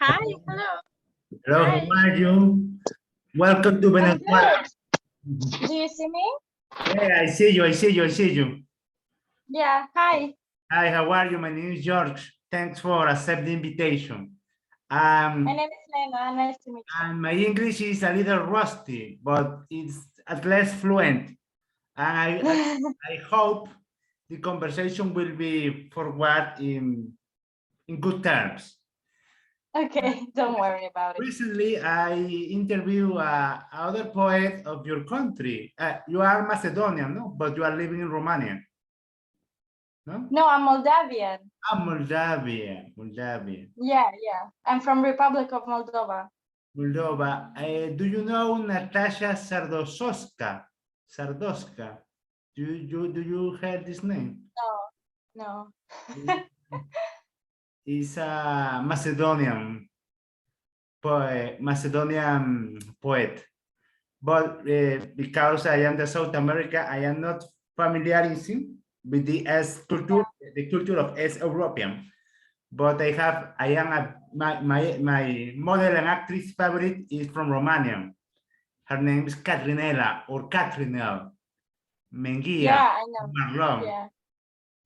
Hi, hello. Hello, Hi. how are you? Welcome to I'm Venezuela. good. Do you see me? Yeah, I see you, I see you, I see you. Yeah, hi. Hi, how are you? My name is George. Thanks for accepting the invitation. My name is Lena. Nice to meet you. And my English is a little rusty, but it's at least fluent. And I hope the conversation will be forward in good terms. Okay, don't worry about it. Recently, I interviewed other poet of your country. You are Macedonian, no? But you are living in Romania, no? No, I'm Moldavian. Ah, Moldavia, Moldavia, Yeah. I'm from Republic of Moldova. Moldova. Do you know Natasha Sardosowska? Sardoska. Do you hear this name? No. Is a Macedonian poet. But because I am the South America, I am not familiarizing with the S culture, the culture of S European. But I am my model and actress favorite is from Romania. Her name is Catrinella or Catrinel Mengia Yeah, I know. Marlon. Yeah.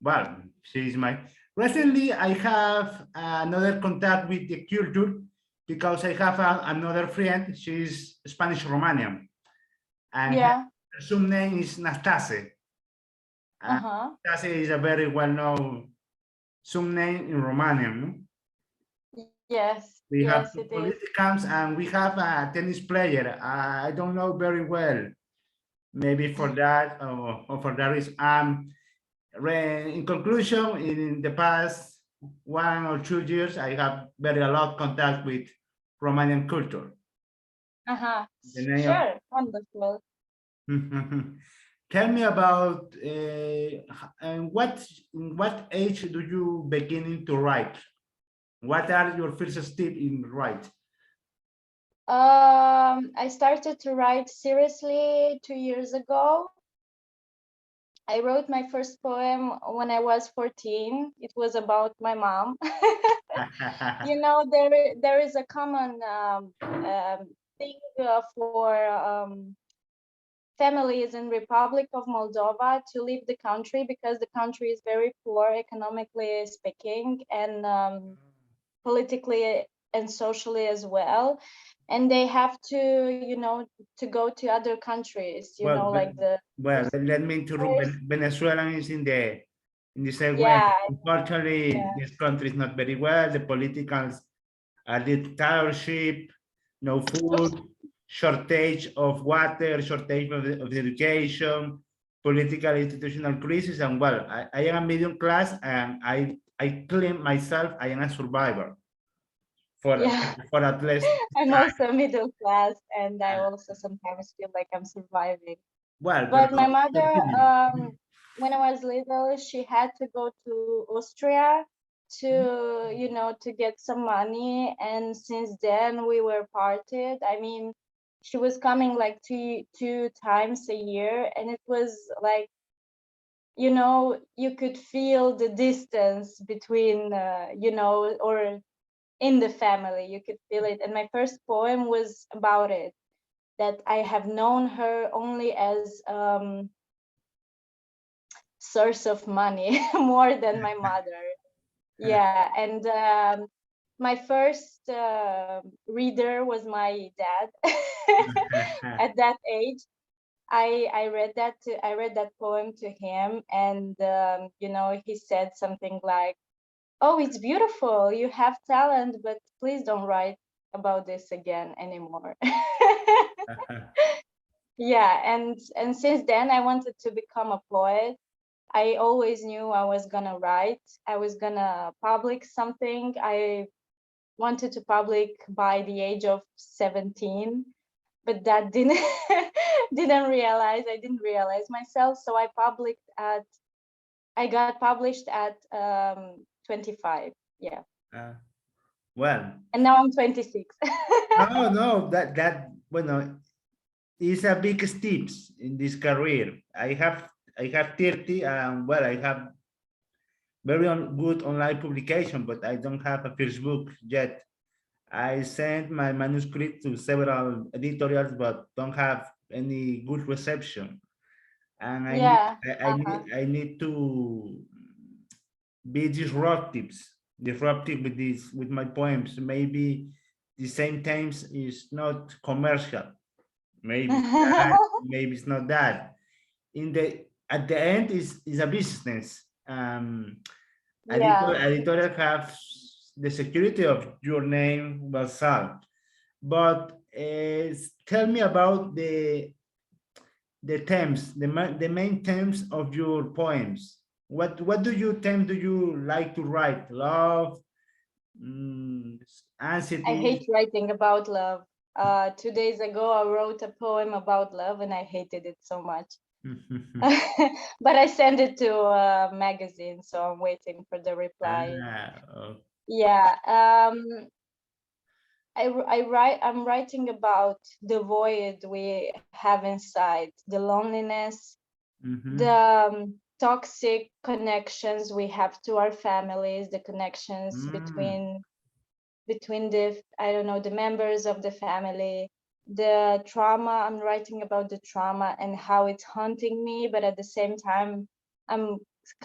Well, she is my. Recently, I have another contact with the culture because I have another friend. She's Spanish Romanian, and Yeah. her surname is Nastase. Uh-huh. Nastase is a very well-known surname in Romanian. No? Yes. We have Yes, two it is. politicians and we have a tennis player. I don't know very well. Maybe for that or for that reason. In conclusion, in the past 1 or 2 years, I have very a lot of contact with Romanian culture. Uh-huh. The name of Sure. Wonderful. Tell me about and what age do you beginning to write? What are your first steps in write? I started to write seriously 2 years ago. I wrote my first poem when I was 14. It was about my mom. You know, there is a common thing for families in Republic of Moldova to leave the country because the country is very poor economically speaking and politically and socially as well, and they have to, you know, to go to other countries, you know, like the Let me interrupt. first. Venezuela is in the same way. Yeah, Unfortunately, yeah. this country is not very well. The politicals are dictatorship, no Oops. food, shortage of water, shortage of the education, political institutional crisis, and well, I am a middle class, and I claim myself I am a survivor for Yeah. for at least I'm time. also middle class, and I also sometimes feel like I'm surviving. Well, but But my mother, continue. when I was little, she had to go to Austria to, you know, to get some money. And since then, we were parted. I mean, she was coming like two times a year, and it was like, you know, you could feel the distance between, you know, or in the family, you could feel it. And my first poem was about it, that I have known her only as source of money more than my mother. Yeah, and my first reader was my dad. At that age, I read that poem to him, and you know, he said something like, "Oh, it's beautiful. You have talent, but please don't write about this again anymore." Yeah, and since then I wanted to become a poet. I always knew I was gonna write. I was gonna publish something. I wanted to publish by the age of 17, but that didn't I didn't realize myself. So I got published at 25. Yeah. Well, And now I'm 26. no, well, it's a big steps in this career. I have 30, and well, I have very good online publication, but I don't have a first book yet. I sent my manuscript to several editorials, but don't have any good reception. And Yeah. I need to be disruptive with my poems. Maybe the same times is not commercial. Maybe that, maybe it's not that. In the At the end is a business. Yeah. Editorial have the security of your name well solved. But tell me about the themes, the main themes of your poems. What do you like to write? Love, I anxiety. hate writing about love. 2 days ago, I wrote a poem about love and I hated it so much. But I sent it to a magazine, so I'm waiting for the reply. Oh. Yeah. I'm writing about the void we have inside, the loneliness, the Mhm. toxic connections we have to our families, the connections Mm. between the, I don't know, the members of the family, the trauma. I'm writing about the trauma and how it's haunting me, but at the same time I'm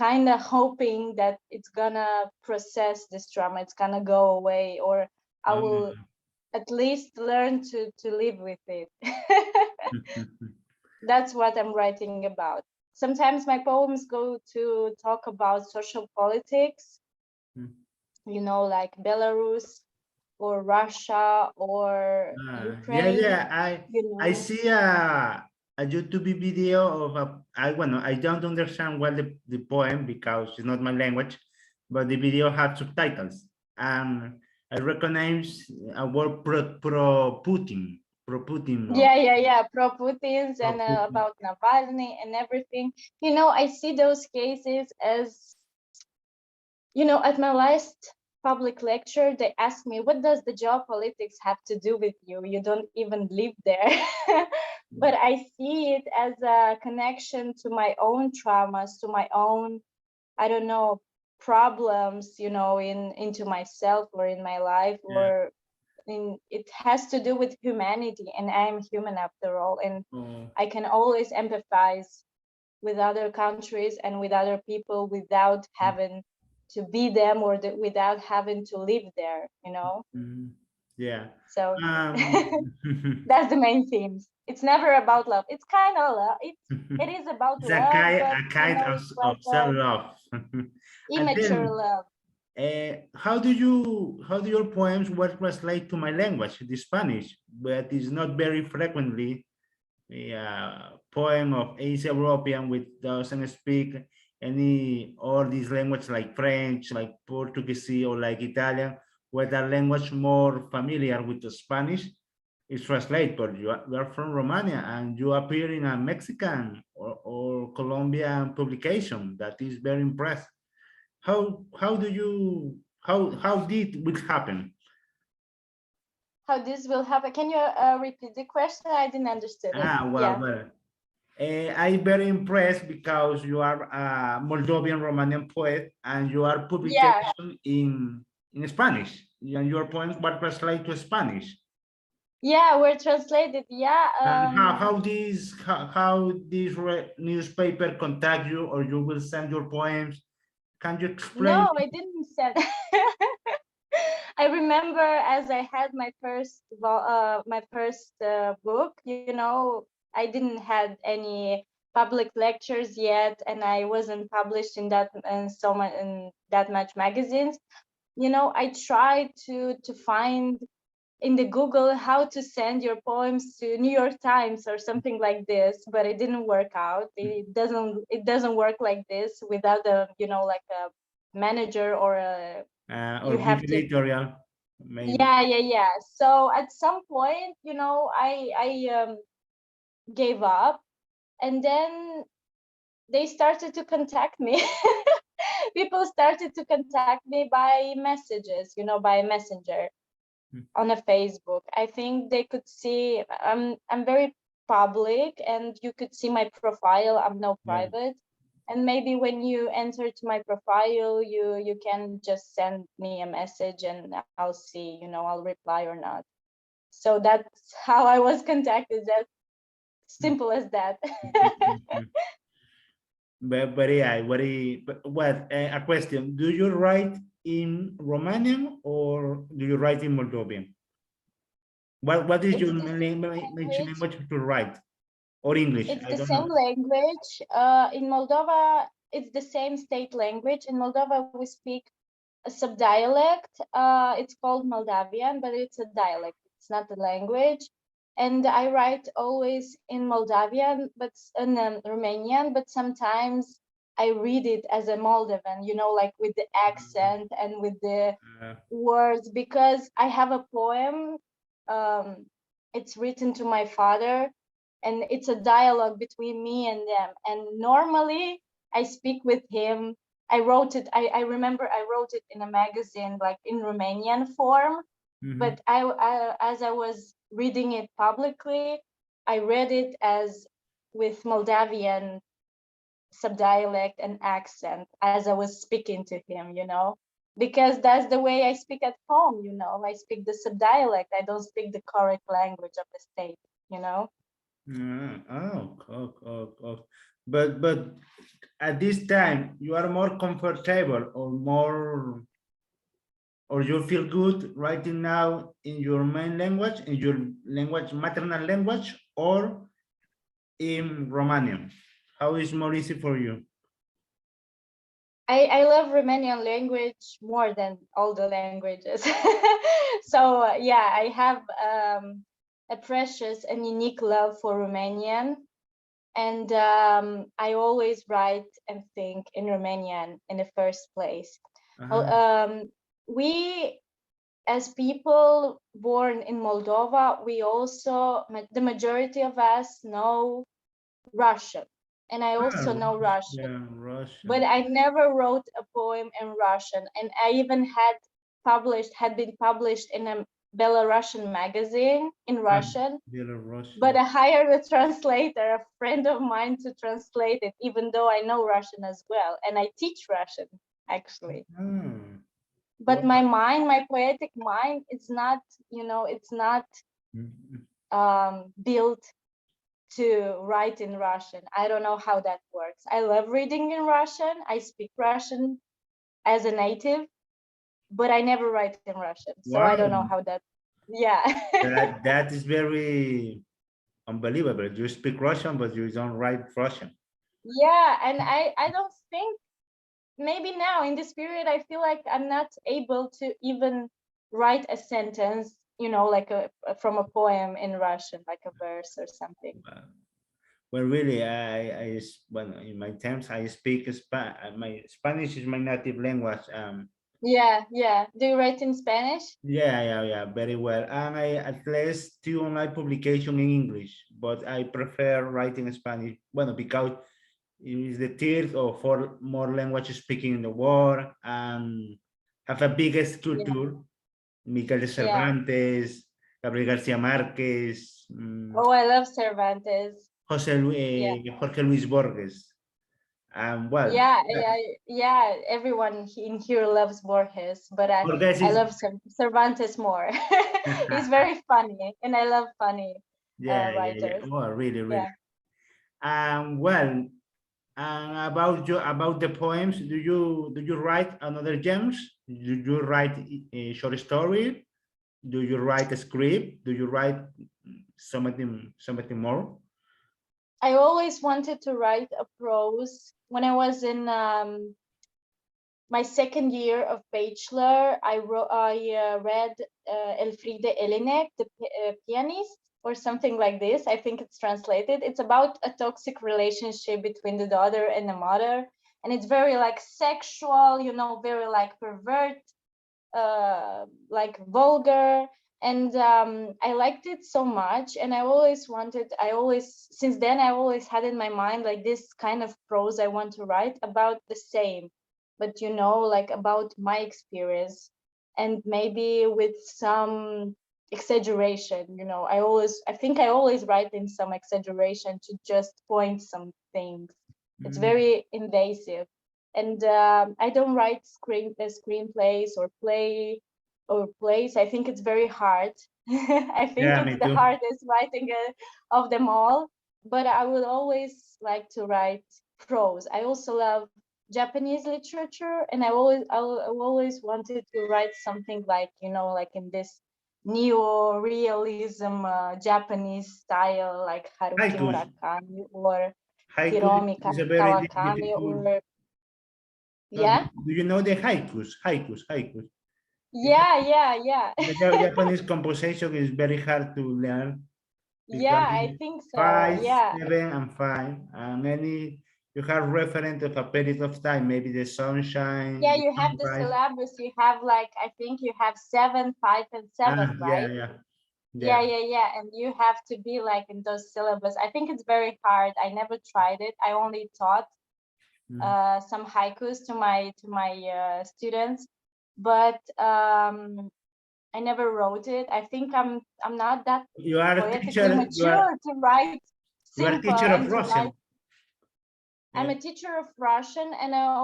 kind of hoping that it's gonna process this trauma, it's gonna go away, or I will Oh. at least learn to live with it. That's what I'm writing about. Sometimes my poems go to talk about social politics, like Belarus or Russia or Yeah, Ukraine, yeah. you I know. see a YouTube video of I don't understand well the poem because it's not my language, but the video has subtitles. And I recognize a word pro Putin or Yeah, pro Putin's pro and Putin. about Navalny and everything. I see those cases as, at my last public lecture, they asked me, what does the geopolitics have to do with you? You don't even live there. But I see it as a connection to my own traumas, to my own, I don't know, problems, into myself or in my life, Yeah. or it has to do with humanity, and I'm human after all, and Oh. I can always empathize with other countries and with other people without having to be them, or without having to live there. Mhm. Yeah. So Um, that's the main themes. It's never about love. It's kind of love. It is about it's love, but a kind it's of like self-love. And immature then, love. how do your poems were translate to my language, the Spanish, but it's not very frequently a poem of East European which doesn't speak any all these language like French, like Portuguese, or like Italian, where the language more familiar with the Spanish is translated. But you are from Romania and you appear in a Mexican or Colombian publication. That is very impressive. How do you how did it happen? How this will happen? Can you repeat the question? I didn't understand it. Yeah. Well, I'm very impressed because you are a Moldovan Romanian poet and you are Yeah. publication in Spanish and your poems were translated to Spanish. Yeah, we're translated. Yeah. And how this newspaper contact you or you will send your poems? Can you explain? No, I didn't send. I remember as I had my first book, I didn't had any public lectures yet, and I wasn't published in that and so much in that much magazines. I tried to find in the Google how to send your poems to New York Times or something like this, but it didn't work out. It doesn't work like this without like a manager or a Or you big have to. editorial, maybe. Yeah. So at some point, I gave up, and then they started to contact me. People started to contact me by messages, by messenger on a Facebook. I think they could see I'm very public, and you could see my profile. I'm no Yeah. private. And maybe when you enter to my profile, you can just send me a message and I'll see, I'll reply or not. So that's how I was contacted. That simple as that. But what a question? Do you write in Romanian or do you write in Moldovan? What is It's your the main same language. language to write or English? It's I the don't same know. language. In Moldova, it's the same state language. In Moldova, we speak a subdialect. It's called Moldavian, but it's a dialect. It's not a language. And I write always in Moldavian, but in Romanian. But sometimes I read it as a Moldovan, like with the accent and with the Uh, words, because I have a poem. Um, it's written to my father, and it's a dialogue between me and them. And normally I speak with him. I wrote it. I remember I wrote it in a magazine, like in Romanian form. mhm. But as I was reading it publicly, I read it as with Moldavian subdialect and accent as I was speaking to him, because that's the way I speak at home, I speak the subdialect. I don't speak the correct language of the state. But at this time you are more comfortable or more or you feel good writing now in your main language, in your language, maternal language, or in Romanian? How is more easy for you? I love Romanian language more than all the languages. So yeah, I have a precious and unique love for Romanian, and I always write and think in Romanian in the first place. Well, Uh-huh. we as people born in Moldova, we also the majority of us know Russian, and I also Ah, know Russian, yeah, but Russian. I never wrote a poem in Russian, and I even had been published in a Belarusian magazine in Ah, Russian, but Belarusian. I hired a translator, a friend of mine, to translate it, even though I know Russian as well, and I teach Russian actually. Ah, But wow. my poetic mind, it's not Mhm. built to write in Russian. I don't know how that works. I love reading in Russian. I speak Russian as a native, but I never write in Russian. So I don't know Wow, how that. Yeah. that is very unbelievable. You speak Russian, but you don't write Russian. Yeah, and I don't think, maybe now in this period I feel like I'm not able to even write a sentence, like from a poem in Russian, like a verse or something. Uh, Well, really, well, in my terms, I speak my Spanish is my native language. Yeah, yeah. Do you write in Spanish? Yeah, very well. And I at least two online publication in English, but I prefer writing Spanish. Well, because it is the third or fourth more language speaking in the world and have a biggest Yeah, culture. Miguel de yeah. Cervantes, Gabriel García Márquez, Oh, I love Cervantes. Yeah. Jorge Luis Borges. Well, Yeah, yeah, yeah. Everyone in here loves Borges, but I Borges I is love Cervantes more. He's very funny, and I love funny yeah. writers. Oh, really. Yeah. Well, about you about the poems, do you write another genres? Do you write a short story? Do you write a script? Do you write something more? I always wanted to write a prose. When I was in my second year of bachelor, I read Elfriede Elinek, the pianist, or something like this. I think it's translated. It's about a toxic relationship between the daughter and the mother, and it's very like sexual, very like pervert, like vulgar. And I liked it so much, and since then I always had in my mind like this kind of prose I want to write about the same, but like about my experience, and maybe with some exaggeration. I think I always write in some exaggeration to just point some things. It's Mm. very invasive. And I don't write screenplays or plays. I think it's very hard. I think Yeah, it's me the too. hardest writing of them all. But I would always like to write prose. I also love Japanese literature, and I always wanted to write something like, like in this neo-realism Japanese style, like Haruki Haikus. Murakami or Haiku Hiromi is a very Kawakami, difficult. or No, yeah, do you know the haikus? Haikus. yeah. The Japanese composition is very hard to learn because Yeah, I think so. five, Yeah, 7, and 5, and any you have reference of a period of time, maybe the sunshine, yeah. the You have the sunrise. syllabus. You have like, I think you have 7, 5, and 7, Yeah, right? yeah. Yeah. And you have to be like in those syllabus. I think it's very hard. I never tried it. I only taught Mm. some haikus to my students, but I never wrote it. I think I'm not that You are a poetically teacher. mature to write You are a simple teacher of and to write. Russian. I'm Yeah. a teacher of Russian, and I'm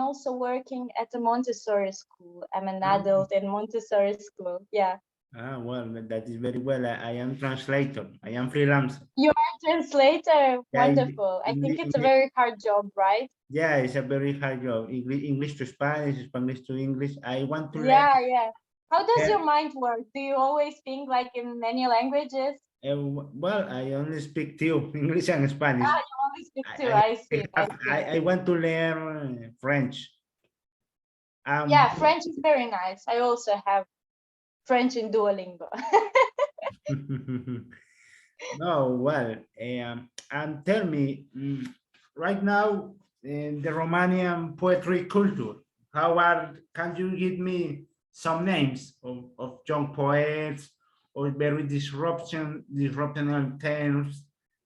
also working at a Montessori school. I'm an Ah, adult in Montessori school. Yeah. well, that is very well. I am translator. I am freelancer. You are a translator. Yeah, Wonderful. I think it's a very hard job, right? yeah, it's a very hard job. English to Spanish, Spanish to English. I want to learn. Yeah. How does Yeah. your mind work? Do you always think like in many languages? Well, I only speak two, English and Spanish. Ah, you only speak two. I, I I, see. I, I see. I want to learn French. Yeah, French is very nice. I also have French in Duolingo. No, well, and tell me, right now in the Romanian poetry culture, can you give me some names of young poets or very disruptional terms?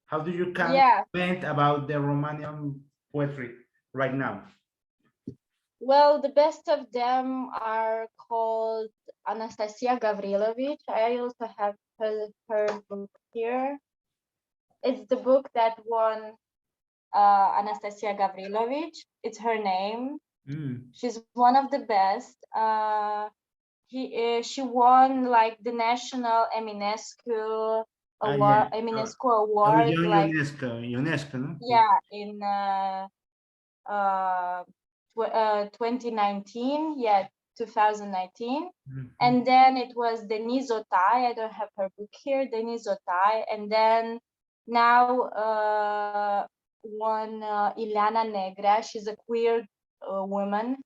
How do you Yeah. comment about the Romanian poetry right now? Well, the best of them are called Anastasia Gavrilovic. I also have her book here. It's the book that won Anastasia Gavrilovic. It's her name. Mm. She's one of the best. She won like the national Eminescu Ah, yeah. award, Eminescu I was award, young like UNESCO, no? yeah, in 2019, yeah, 2019. Mhm. And then it was Denise Otai. I don't have her book here, Denise Otai. And then now one Ileana Negra. She's a queer woman,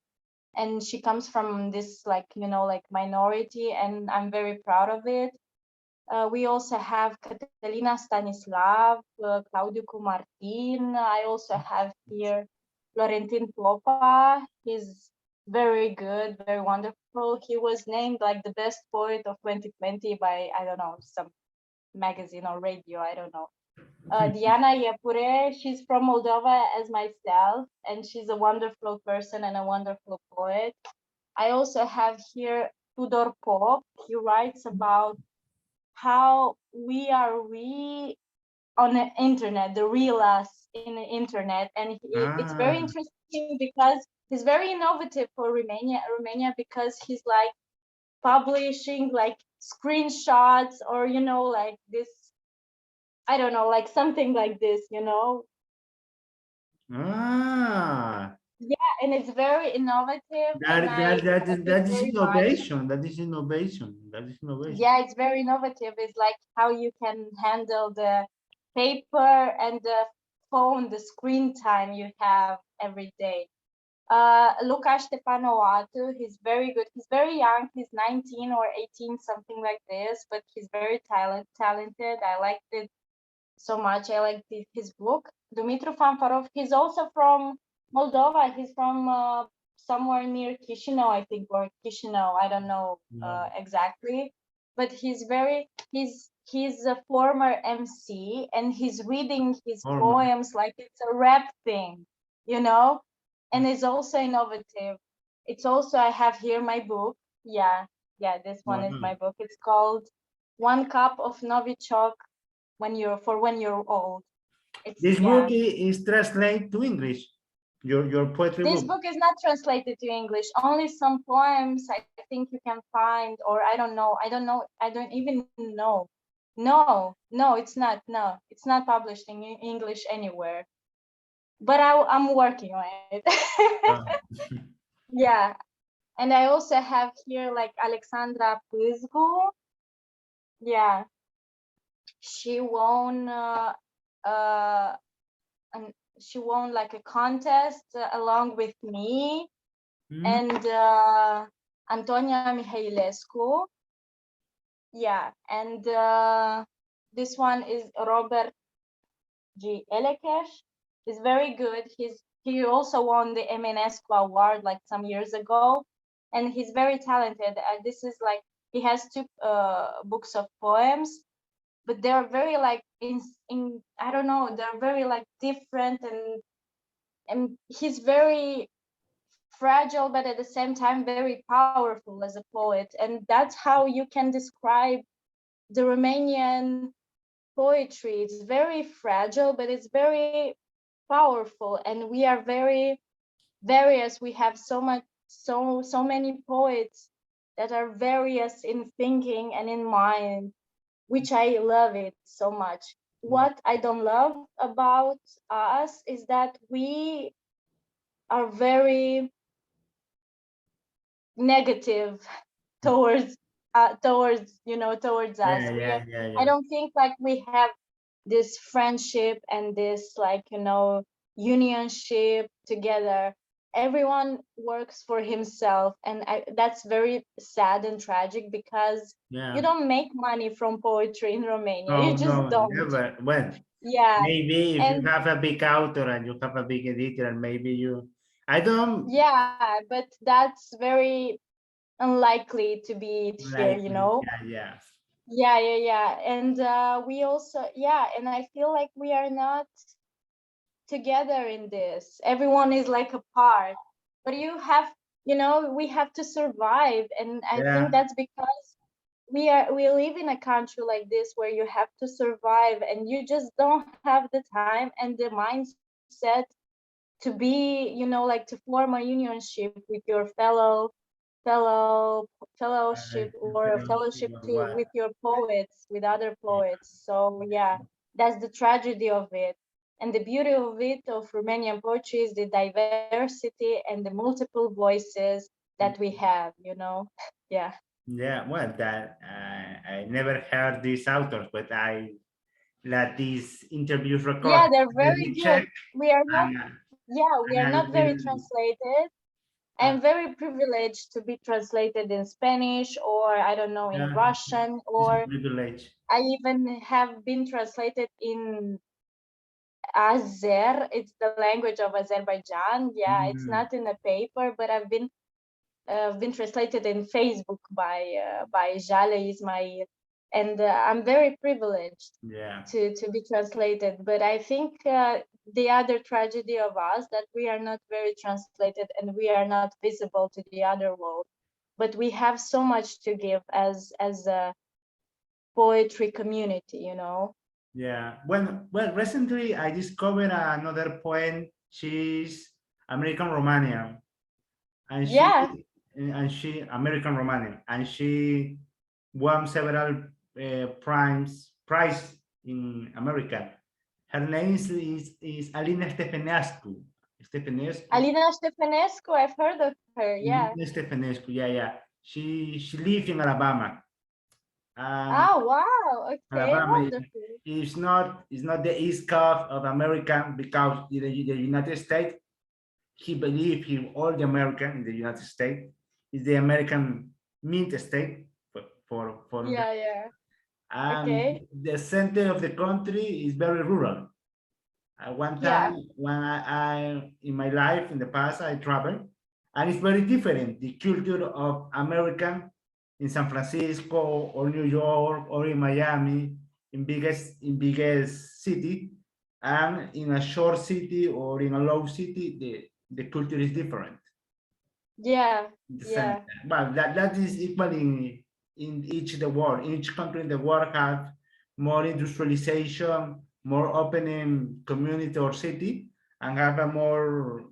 and she comes from this like like minority, and I'm very proud of it. We also have Catalina Stanislav, Claudiu Martin. I also have here Florentin Popa. He's very good, very wonderful. He was named like the best poet of 2020 by, I don't know, some magazine or radio, I don't know. Diana Iapure, she's from Moldova as myself, and she's a wonderful person and a wonderful poet. I also have here Tudor Pop. He writes about how we on the internet, the real us in the internet, and it's very Ah, interesting because he's very innovative for Romania, because he's like publishing like screenshots, or like this, I don't know, like something like this. ah. Yeah, and it's very innovative, and I feel That is very much. innovation. That is innovation. That is innovation. Yeah, it's very innovative. It's like how you can handle the paper and the phone, the screen time you have every day. Luca Stepanoatu, he's very good. He's very young. He's 19 or 18, something like this, but he's very talented. I liked it so much. I liked his book. Dumitru Fanfarov, he's also from Moldova. He's from somewhere near Chisinau, I think, or Chisinau. I don't know No, exactly, but he's a former MC, and he's reading his formal. poems like it's a rap thing. And it's also innovative. It's also, I have here my book. Yeah, this one is Wow. my book. It's called One Cup of Novichok when you're old. It's This book yeah. is translated to English. Your poetry This book. book is not translated to English. Only some poems I think you can find, or I don't know. I don't know. I don't even know. No, no, it's not. No, it's not published in English anywhere. But I'm working on it. Uh, Yeah, and I also have here like Alexandra Pizgu. Yeah, she won uh and she won like a contest along with me mm, and Antonia Mihailescu. Yeah, and this one is Robert G. Elekesh. He's very good. He also won the MNESCO award like some years ago, and he's very talented. This is like he has two books of poems, but they're very like in I don't know, they're very like different, and he's very fragile but at the same time very powerful as a poet, and that's how you can describe the Romanian poetry. It's very fragile but it's very powerful, and we are very various. We have so many poets that are various in thinking and in mind, which I love it so much. What I don't love about us is that we are very negative towards towards us. yeah, We are, yeah, yeah, I yeah. don't think like we have this friendship and this like unionship together. Everyone works for himself, and that's very sad and tragic because you Yeah. don't make money from poetry in Romania. You No, just no, don't. never. Well, Yeah, maybe if you and have a big author and you have a big editor, and maybe you. I don't yeah, but that's very unlikely to be it here, like. you know. Yeah, yeah, Yeah, and we also, yeah, and I feel like we are not together in this. Everyone is like apart, but we have to survive, and I think yeah. that's because we live in a country like this where you have to survive, and you just don't have the time and the mindset to be, like to form a unionship with your fellow fellowship or a fellowship to What? with your poets, with other poets. So yeah, that's the tragedy of it. And the beauty of it, of Romanian poetry, is the diversity and the multiple voices that we have. Yeah. Yeah, well, that I never heard these authors, but I let these interviews record. Yeah, they're Let very me good. check, We are not, and yeah, we are I not very will. translated. Uh, I'm very privileged to be translated in Spanish, or I don't know, in yeah, Russian, it's a or privilege. I even have been translated in Azer. It's the language of Azerbaijan. Yeah, it's Mm, not in a paper, but I've been translated in Facebook by Jale Ismail, and I'm very privileged yeah, to be translated. But I think the other tragedy of us that we are not very translated and we are not visible to the other world. But we have so much to give as a poetry community. yeah. Well, recently I discovered another poem. She's American Romanian, and Yeah, she American Romanian, and she won several prize in America. Her name is Alina Stefanescu. Stefanescu. Alina Stefanescu. I've heard of her. Yeah. Alina Stefanescu. Yeah, yeah. She lives in Alabama. And Oh wow. Okay. Alabama Wonderful. is not the East Coast of America, because in the United States, he believed he all the American in the United States is the American mint state for Yeah. Yeah. and Okay. the center of the country is very rural. One time Yeah. when I in my life in the past I traveled, and it's very different the culture of American in San Francisco or New York or in Miami, in biggest city, and in a short city or in a low city the culture is different. Yeah. The center. Yeah. But that is equal in each the world. Each country in the world have more industrialization, more open in community or city and have a more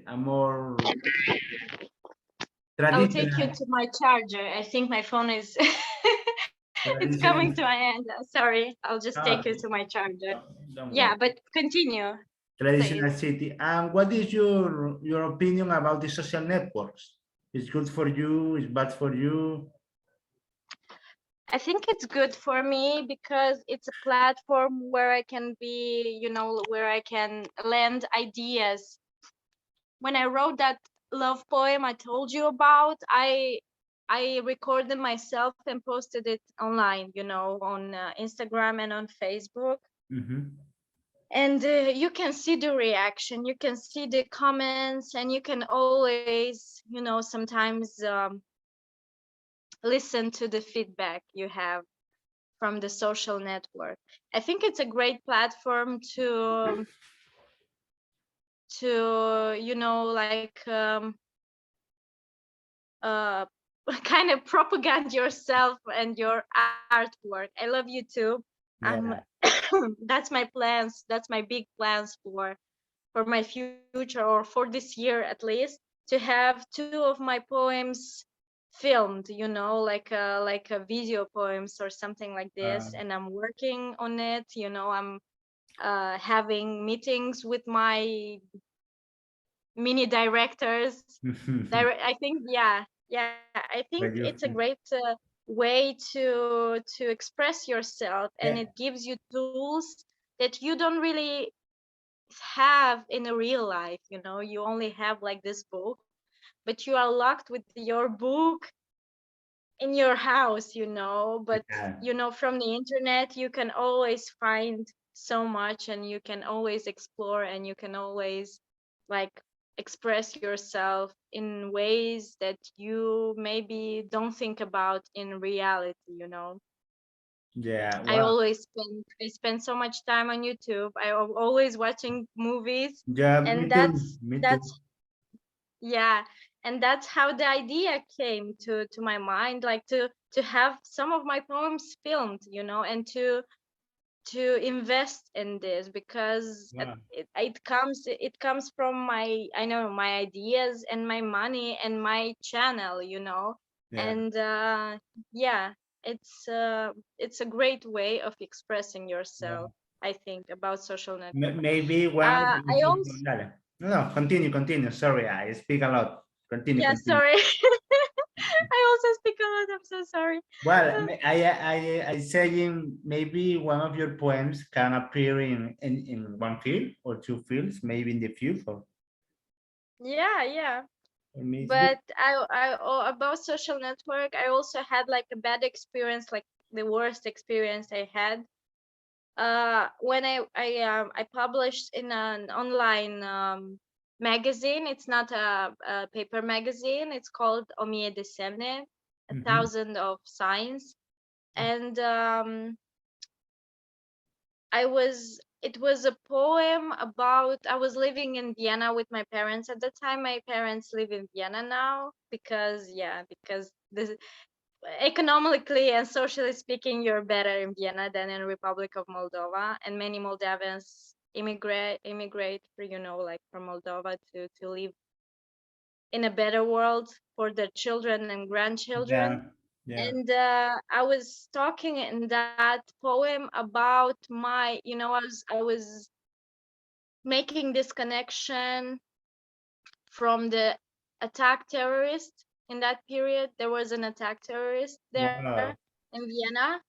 a more I'll take you traditional to my charger. I think my phone is it's coming traditional to an end. Sorry, I'll just take you okay, to my charger. don't Yeah, worry. but continue, Traditional please. city. And what is your opinion about the social networks? It's good for you, it's bad for you. I think it's good for me because it's a platform where I can be, where I can lend ideas. When I wrote that love poem I told you about, I recorded myself and posted it online, on Instagram and on Facebook. Mhm. And you can see the reaction, you can see the comments, and you can always, sometimes listen to the feedback you have from the social network. I think it's a great platform to like uh kind of propagate yourself and your artwork. I love YouTube. I'm Yeah, that's my plans, that's my big plans for my future, or for this year at least, to have two of my poems filmed, like a video poems or something like uh, this. And I'm working on it. I'm having meetings with my mini directors. I think, yeah, I think but it's a you, great way to express yourself, and yeah, it gives you tools that you don't really have in a real life. You only have like this book, but you are locked with your book in your house. But yeah, from the internet you can always find so much, and you can always explore, and you can always like express yourself in ways that you maybe don't think about in reality. yeah. I Well, always spend so much time on YouTube. I'm always watching movies, yeah, and me too, me too. that's yeah, and that's how the idea came to my mind, like to have some of my poems filmed, and to invest in this, because Wow. it comes from my, I know, my ideas and my money and my channel. Yeah, And yeah, it's a great way of expressing yeah. yourself, I think, about social network. Maybe one of I your, also dale. No, no, continue, continue. Sorry, I speak a lot. Continue, Yeah, continue. sorry. I also speak a lot. I'm so sorry. Well, I saying maybe one of your poems can appear in one film or two films, maybe in the future. Yeah, yeah. For me, it's good. But about social network, I also had like a bad experience, like the worst experience I had. When I published in an online magazine. It's not a paper magazine. It's called O Mie de Semne, a Mhm. thousand of signs. And it was a poem about, I was living in Vienna with my parents at the time. My parents live in Vienna now because this, economically and socially speaking, you're better in Vienna than in Republic of Moldova, and many Moldavans immigrate for, like from Moldova to live in a better world for their children and grandchildren. Yeah, yeah. And I was talking in that poem about my, I was making this connection from the attack terrorist. In that period there was an attack terrorist there Wow. in Vienna,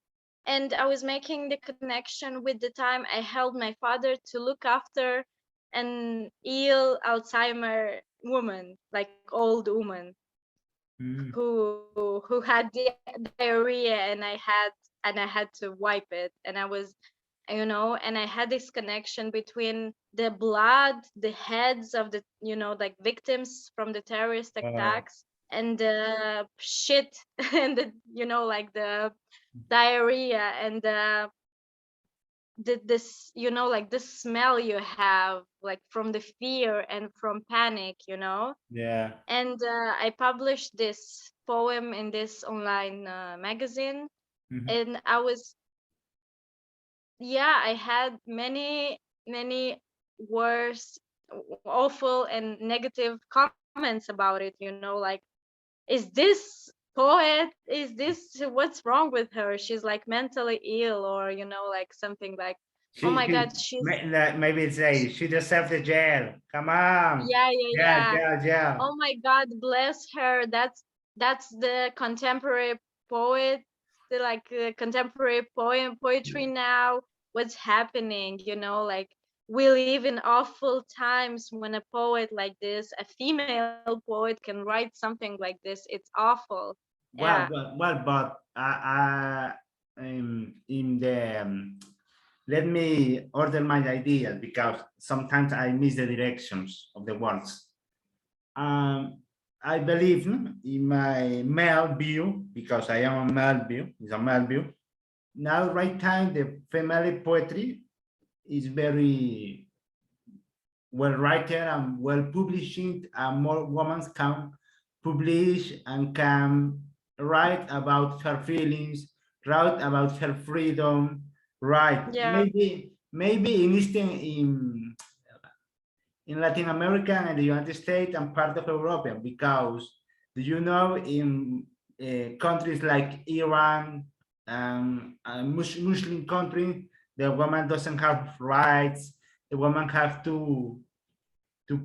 and I was making the connection with the time I held my father to look after an ill Alzheimer woman, like old woman, Mm, who had diarrhea, and I had to wipe it, and I was, and I had this connection between the blood, the heads of the, like victims from the terrorist wow. attacks, and the shit and the, like the diarrhea, and this, like this smell you have, like from the fear and from panic. Yeah. And I published this poem in this online magazine, Mhm. and I was yeah, I had many worse, awful, and negative comments about it. Like, is this poet? Is this what's wrong with her? She's like mentally ill, or like something like, oh my God, she's Maybe say she deserves the jail. Come on, yeah, yeah, jail, yeah. jail, jail. Oh my God, bless her. That's the contemporary poet, the like contemporary poetry now. What's happening? Like we live in awful times when a poet like this, a female poet, can write something like this. It's awful. Yeah. But in the let me order my ideas because sometimes I miss the directions of the words. Um, I believe in my male view because I am a male view. It's a male view. Now, right time, the female poetry is very well written and well publishing, and more women can publish and can write about her feelings, write about her freedom, right? Yeah. Maybe in Latin America and the United States and part of Europe, because do you know in countries like Iran and Muslim country, the woman doesn't have rights. The woman have to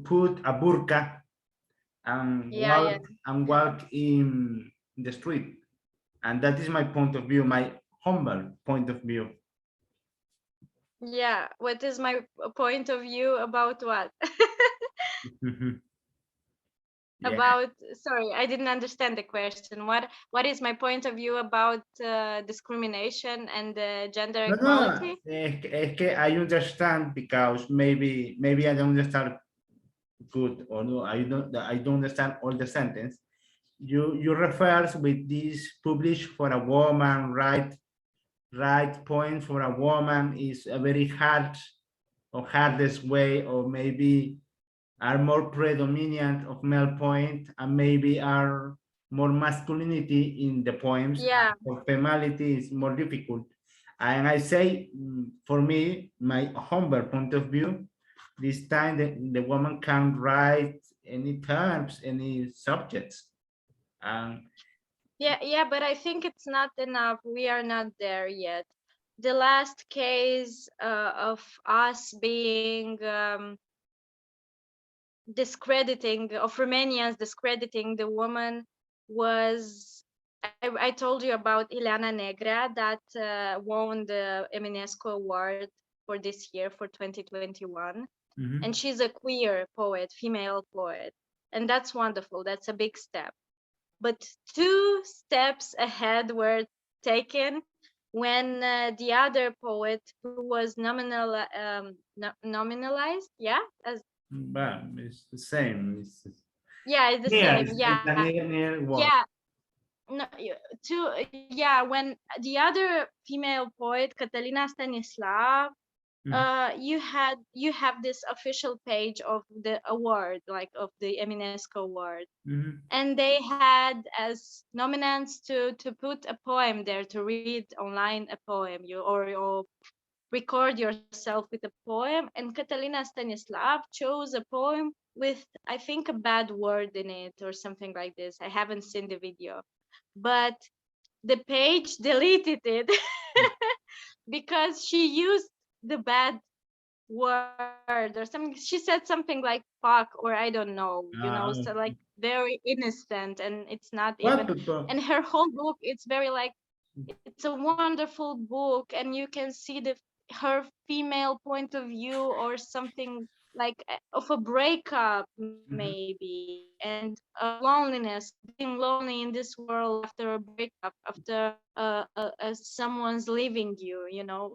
put a burqa and Yeah, yeah. walk in the street. And that is my point of view, my humble point of view. Yeah. What is my point of view about what? Yeah. About, sorry, I didn't understand the question. What is my point of view about discrimination and gender No, no, equality? es que I understand because maybe I don't understand good or no, I don't understand all the sentence. You refers with this publish for a woman, right point for a woman is a very hard or hardest way, or maybe are more predominant of male point and maybe are more masculinity in the poems, Yeah, or femininity is more difficult. And I say, for me, my humble point of view, this time the woman can write any terms, any subjects. And yeah, but I think it's not enough. We are not there yet. The last case of us being discrediting, of Romanians discrediting the woman, was I told you about Ileana Negra that won the Eminescu Award for this year, for 2021. mhm. And she's a queer poet, female poet. And that's wonderful. That's a big step. But two steps ahead were taken when the other poet, who was nominalized, yeah, as But it's the same. yeah, it's the Near, same, it's yeah, a near word. yeah. No, yeah, when the other female poet, Catalina Stanislav, Mhm, you have this official page of the award, like of the Eminescu Award, mhm. and they had as nominants to put a poem there, to read online a poem, or record yourself with a poem. And Catalina Stanislav chose a poem with, I think, a bad word in it or something like this. I haven't seen the video, but the page deleted it because she used the bad word or something. She said something like fuck, or I don't know, so like very innocent, and it's not even. What people? And her whole book, it's very like, it's a wonderful book, and you can see her female point of view, or something like of a breakup Mhm. maybe, and of loneliness, of being lonely in this world after a breakup, after someone's leaving you,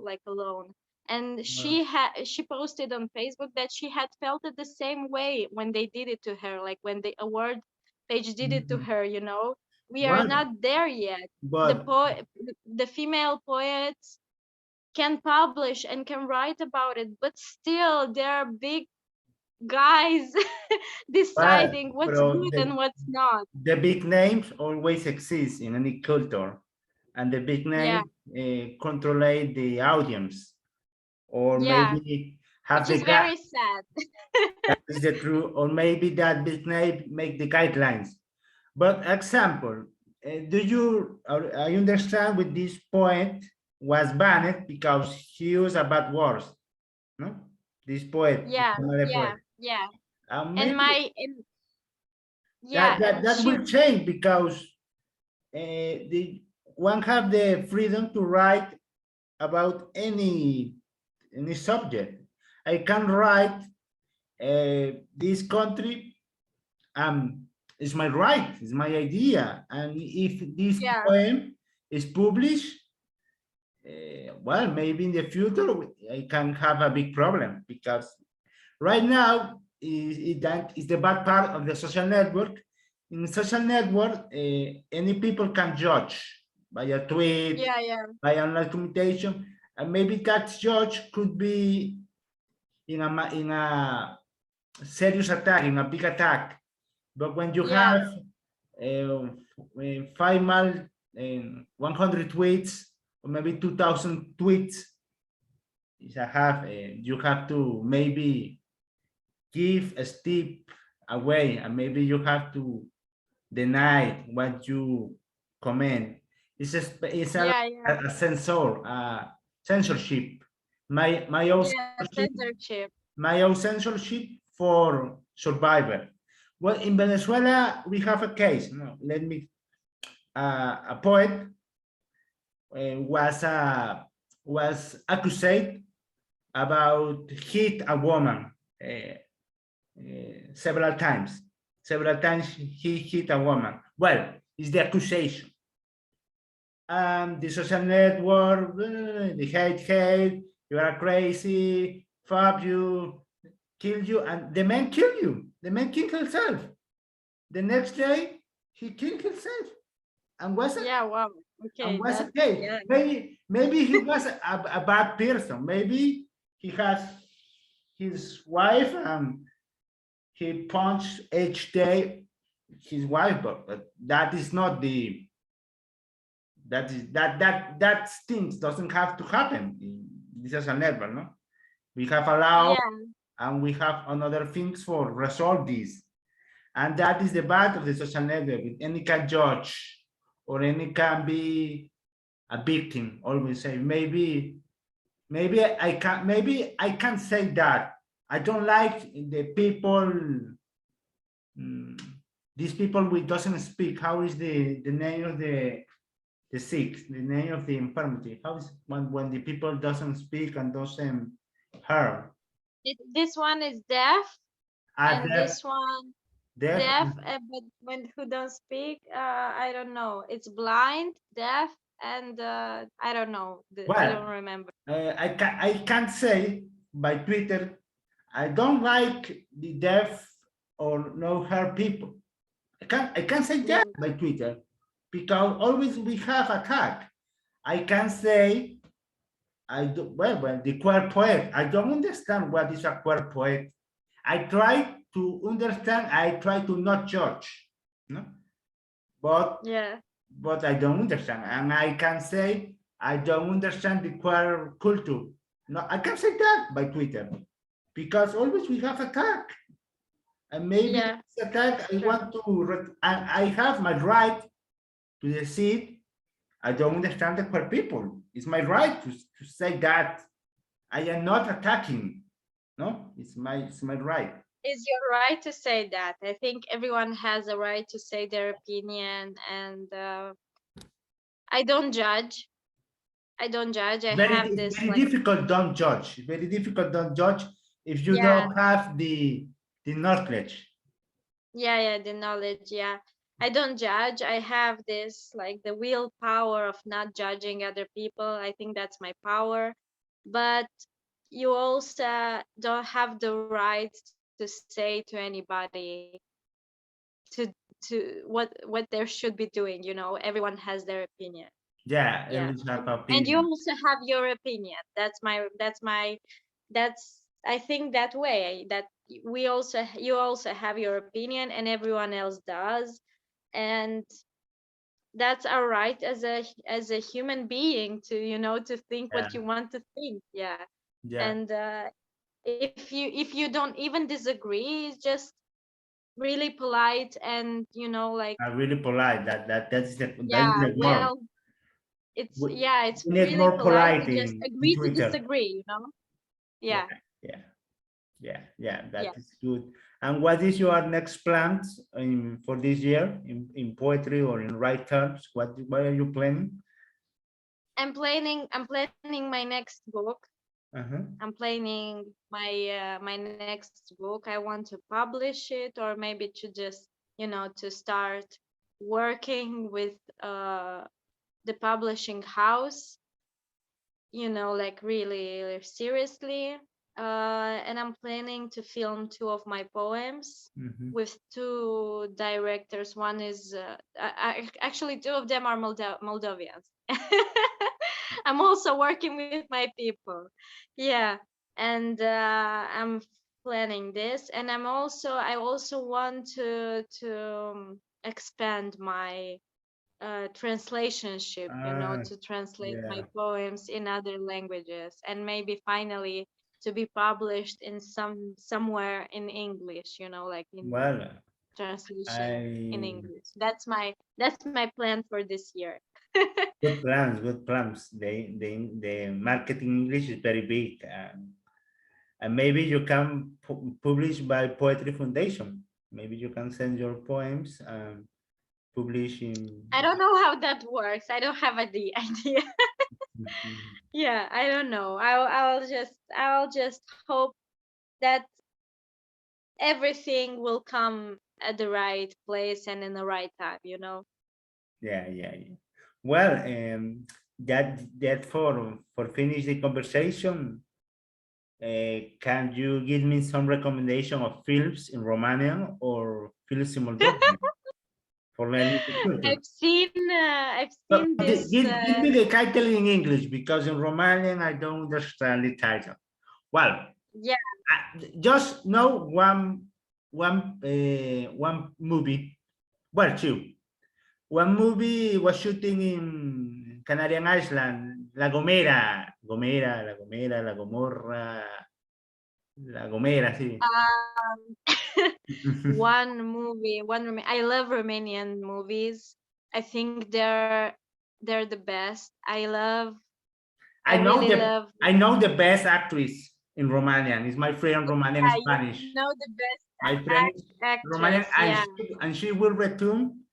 like alone. And she posted on Facebook that she had felt it the same way when they did it to her, like when the award page did it to Mhm. her. We are What? not there yet. the But po- the female poets can publish and can write about it, but still there are big guys deciding what's bro, good and what's not. the big names always exist in any culture, and the big Yeah, name control the audience. or Yeah, maybe have which the is guy. very sad. That is the truth, or maybe that business make the guidelines. But example, do you? I understand with this point was banned because he used a bad words. No, this poet, this Yeah, another yeah, poet. yeah. And Maybe yeah, that and she will change because the one have the freedom to write about any subject. I can write this country, it's my right, it's my idea, and if this yeah, poem is published, well, maybe in the future I can have a big problem because right now that is the bad part of the social network. In social network, any people can judge by a tweet, yeah, yeah, by an argumentation, and maybe that judge could be in a serious attack, in a big attack. But when you yeah, have 5 mal 100 tweets or maybe 2,000 tweets, you have to maybe give a step away, and maybe you have to deny what you comment. It's yeah, yeah, a censor, censorship. My own yeah. censorship, Censorship. for survivor. Well, in Venezuela, we have a case. No, let me. A poet was accused about hit a woman several times. Several times he hit a woman. Well, it's the accusation. The social network, the hate, you are crazy, fuck you, kill you, and the man kill you. The man killed himself. The next day, he killed himself and Yeah, wow. Okay, was that's okay. yeah. Maybe he was a bad person. Maybe he has his wife and he punched each day his wife, but that is not the that things doesn't have to happen in this is a network, no? We have allowed Yeah, and we have another things for resolve this. And that is the bad of the social network. Any can judge or any can be a victim. Always say maybe I can say that I don't like the people. mm, these people we doesn't speak. How is the name of the sick? The name of the infirmity? How is when the people doesn't speak and doesn't hear? this one is deaf, and Deaf, this one deaf. deaf, but when who don't speak, I don't know. It's blind, deaf, and I don't know. I Well, don't remember. I can't say by Twitter. I don't like the deaf or no hear people. I can say Yeah, that by Twitter because always we have attack. I can say I do well the queer poet. I don't understand what is a queer poet. I try to understand. I try to not judge, no, but yeah, I don't understand, and I can say I don't understand the queer culture. No, I can say that by Twitter because always we have attack, and maybe yeah. this attack That's I true. want to, and I have my right to decide. I don't understand the queer people. It's my right to say that I am not attacking. No, it's my right. It's your right to say that. I think everyone has a right to say their opinion, and I don't judge. I don't judge. I have this Very like, difficult. Don't judge. Very difficult. Don't judge if you yeah, don't have the knowledge. yeah, yeah, the knowledge. Yeah, I don't judge. I have this like the willpower of not judging other people. I think that's my power. But you also don't have the right to say to anybody to what they should be doing. Everyone has their opinion. Yeah, Yeah, everyone have and you opinion. also have your opinion. That's I think that way, that you also have your opinion and everyone else does, and that's our right as a human being to to think Yeah, what you want to think. Yeah. Yeah, And if you don't even disagree, it's just really polite, and like, really polite. That is yeah, the word. well, it's, We, yeah, it's we need really more polite to polite just in agree to Twitter. disagree. Yeah, Yeah, yeah, yeah, yeah. yeah. That is good. And what is your next plans for this year in poetry or in right terms? What are you planning? I'm planning my next book. Uh-huh. I'm planning my next book. I want to publish it, or maybe to just, to start working with uh the publishing house, like really seriously. And I'm planning to film two of my poems Mm-hmm. with two directors. One is actually two of them are Moldovians. I'm also working with my people. Yeah, and I'm planning this, and I also want to expand my translationship, Ah, to translate my yeah. poems in other languages, and maybe finally to be published in somewhere in English, like in Well, translation in I English. That's my plan for this year. good plans, good plans. The marketing English is very big, and maybe you can publish by Poetry Foundation. Maybe you can send your poems and publish in. I don't know how that works. I don't have the idea. Mhm. Yeah, I don't know. I'll just hope that everything will come at the right place and in the right time. Yeah, yeah, yeah. Well, that for finish the conversation, can you give me some recommendation of films in Romanian or films in Moldovan for learning the culture? I've But seen this. give me the title in English because in Romanian I don't understand the title. Well, Yeah. just know one movie. Well, two. One movie was shooting in Canarian Island, La Gomera, La Gomera, La Gomorra, La Gomera, sí. Um, one movie, I love Romanian movies. I think they're the best. I really love. I know the best actress in Romanian. It's my friend Romanian Yeah, you Spanish. know the best My friend is Romanian, actress. and Yeah. she will return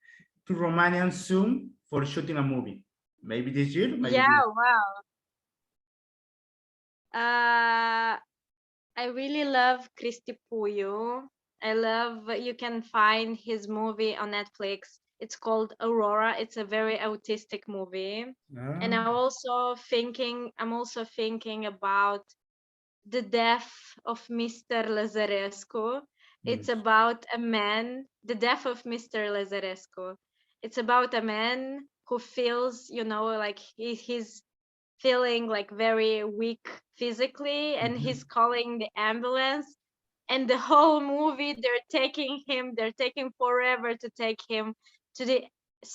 to Romanian soon for shooting a movie. Maybe this year, maybe Yeah. this. Wow. Uh, I really love Cristi Puiu. You can find his movie on Netflix. It's called Aurora. It's a very autistic movie. And Ah, I'm also thinking about the death of Mr. Lazarescu. It's yes. about a man, the death of Mr. Lazarescu. It's about a man who feels, like he's feeling like very weak physically, and he's Mhm. calling the ambulance, and the whole movie they're taking forever to take him to the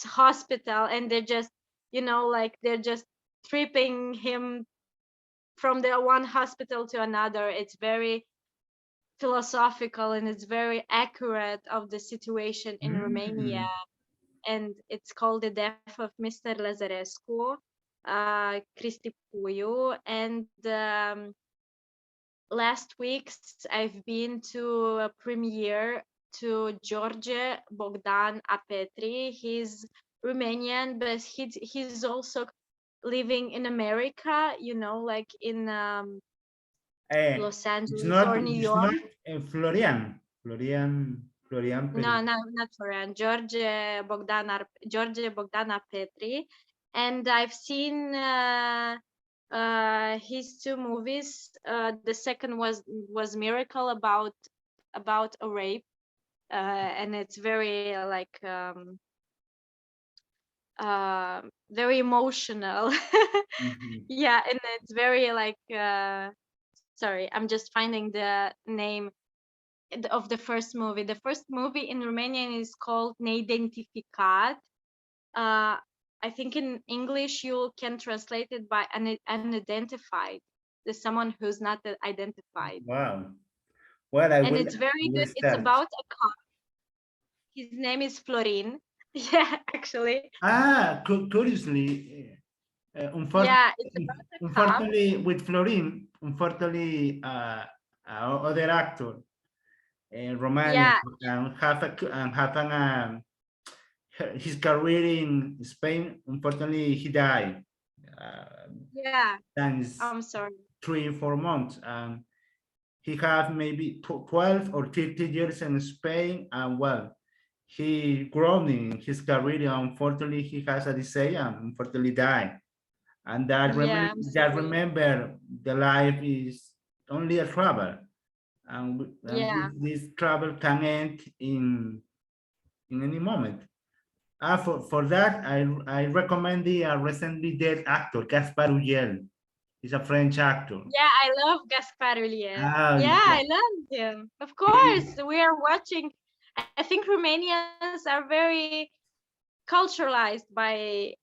hospital, and they're just tripping him from the one hospital to another. It's very philosophical, and it's very accurate of the situation in Romania, Mm. and it's called The Death of Mr. Lazarescu, Cristi Puiu. And last weeks I've been to a premiere to George Bogdan Apetri. He's Romanian, but he's also living in America, like in Los Angeles or New It's not York. Florian No, no, not Florian. George Bogdana Petri, and I've seen his two movies. The second was Miracle, about a rape, and it's very like very emotional. Mhm. Yeah, and it's very like sorry, I'm just finding the name of the first movie. The first movie in Romanian is called Neidentificat. Uh, I think in English you can translate it by unidentified. There's someone who's not identified. Wow. Well, And it's I very will good. It's search. about a cop. His name is Florin. Yeah, actually. Curiously, Yeah, it's about a cop. unfortunately, with Florin, unfortunately, other actor, Romanian, Yeah, have his career in Spain. Unfortunately, he died. yeah. Thanks I'm sorry. 3 or 4 months. He had maybe 12 or 13 years in Spain, and well, he grown in his career. Unfortunately, he has a disease and unfortunately died. And Yeah, I'm that sorry. remember the life is only a travel, and Yeah. this travel can end in any moment. For that, I recommend the recently dead actor Gaspar Ulliel. He's a French actor. Yeah, I love Gaspar Ulliel. Ah, Yeah, I love him. Of course, we are watching. I think Romanians are very culturalized by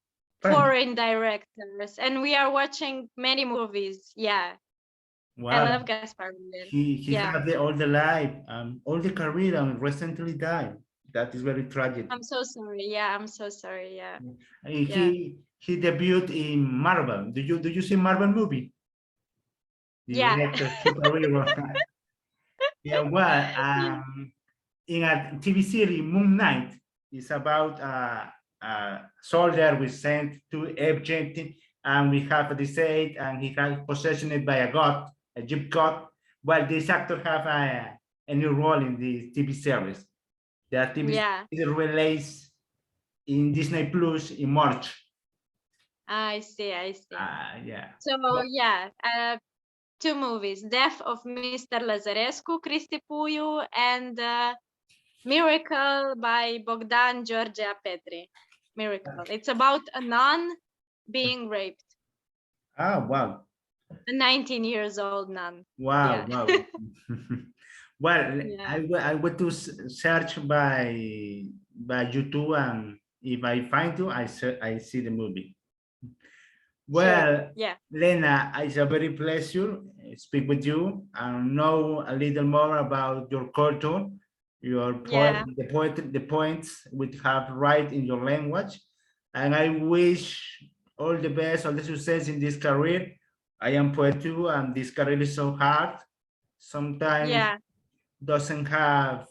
fine. foreign directors, and we are watching many movies. Yeah, I Wow. love Gaspar Ulliel. He Yeah, had all the life, all the career, and recently died. That is very tragic. I'm so sorry. Yeah, I'm so sorry. Yeah, yeah, He debuted in Marvel. Do you see Marvel movie? yeah, Director superhero. Yeah, well, yeah, in a TV series, Moon Knight is about a soldier we sent to Egypt, and we have a disease, and he has possessioned by a god, a Egypt god. Well, this actor have a new role in the TV series. The TV yeah. series released in Disney Plus in March. I see. I see. Yeah. So yeah, two movies: Death of Mr. Lazarescu, Cristi Puiu, and Miracle by Bogdan Georgia Petri. Miracle. It's about a nun being raped. Oh, wow. A 19 years old nun. Wow, Yeah. wow. Well, Yeah. I went to search by YouTube, and if I find you, I see the movie. Sure. Well, Yeah. Lena, it's a very pleasure speak with you and know a little more about your culture, your Yeah. the points we have right in your language, and I wish all the best, all the success in this career. I am poet too, and this career is so hard. Sometimes Yeah. doesn't have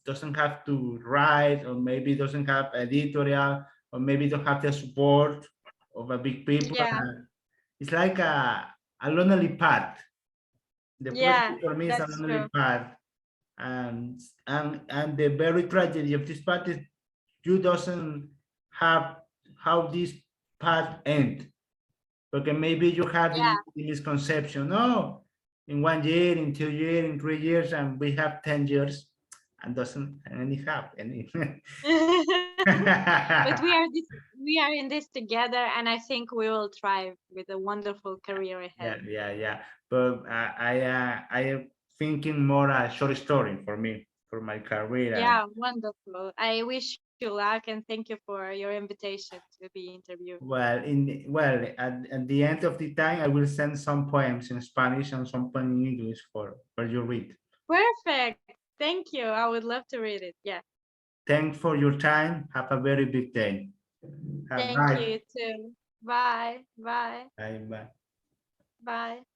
doesn't have to write, or maybe doesn't have editorial, or maybe don't have the support of a big people. Yeah. It's like a lonely path. The Yeah. poetry for me is a That's lonely true. path, and and the very tragedy of this path is you doesn't have how this path end. Because maybe you have Yeah. the misconception, no, in 1 year, in 2 years, in 3 years, and we have 10 years, and doesn't any have any. But we are in this together, and I think we will thrive with a wonderful career Yeah, ahead. yeah, yeah. But I am thinking more a short story for me, for my career. And Yeah, wonderful. I wish you luck and thank you for your invitation to be interviewed. at the end of the time, I will send some poems in Spanish and some poems in English for you read. Perfect. Thank you. I would love to read it. Yeah. Thanks for your time. Have a very big day. Thank Bye. you too. Bye. Bye. Bye. Bye. Bye.